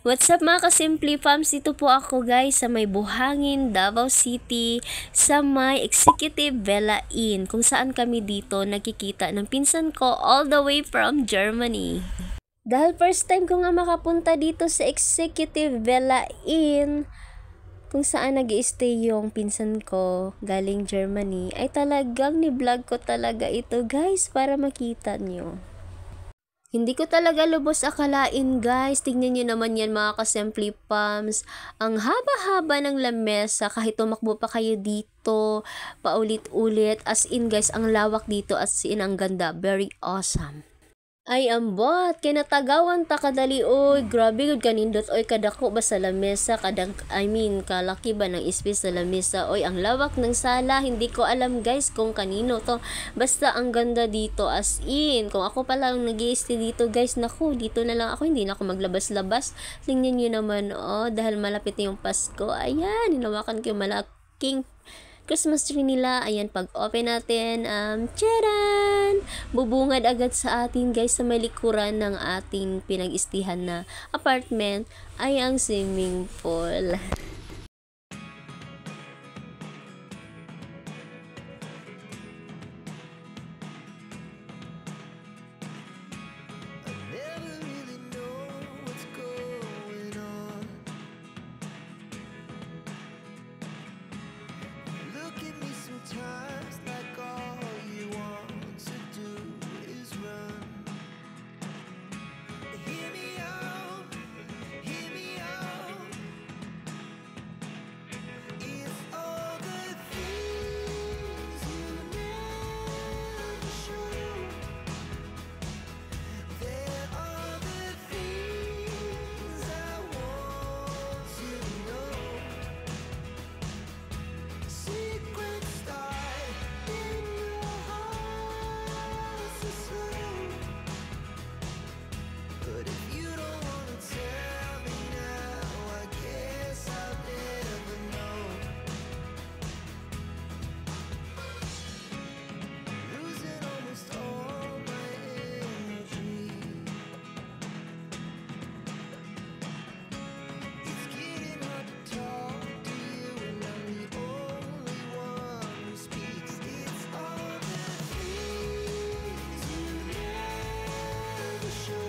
What's up mga ka-Simply Fams? Dito po ako guys sa may Buhangin, Davao City, sa may Executive Villa Inn, kung saan kami dito nakikita ng pinsan ko all the way from Germany. Dahil first time ko nga makapunta dito sa Executive Villa Inn, kung saan nag-i-stay yung pinsan ko galing Germany, ay talagang ni-vlog ko talaga ito guys para makita nyo. Hindi ko talaga lubos akalain guys, tingnan nyo naman yan mga ka-Simply Fams, ang haba-haba ng lamesa kahit tumakbo pa kayo dito, paulit-ulit, as in guys, ang lawak dito, as in ang ganda, very awesome. Ay ambot, kinatagawan ta kadali oy, grabe gud kanindot oy, kadako ba sa lamesa, kalaki ba ng space sa lamesa oy, ang lawak ng sala, hindi ko alam guys kung kanino to, basta ang ganda dito, as in, kung ako pa lang nag-i-stay dito guys, naku, dito na lang ako, hindi na ako maglabas-labas. Tingnan nyo naman oh, dahil malapit na yung Pasko, ayan, hinawakan ko yung malaking Christmas tree nila. Ayan, pag open natin, tcharan! Bubungad agad sa atin guys sa may likuran ng ating pinag-istihan na apartment ay ang swimming pool. Times like all you want to do is run. Hear me out, hear me out. If all the things you never show, there are the things I want to know. Secrets show.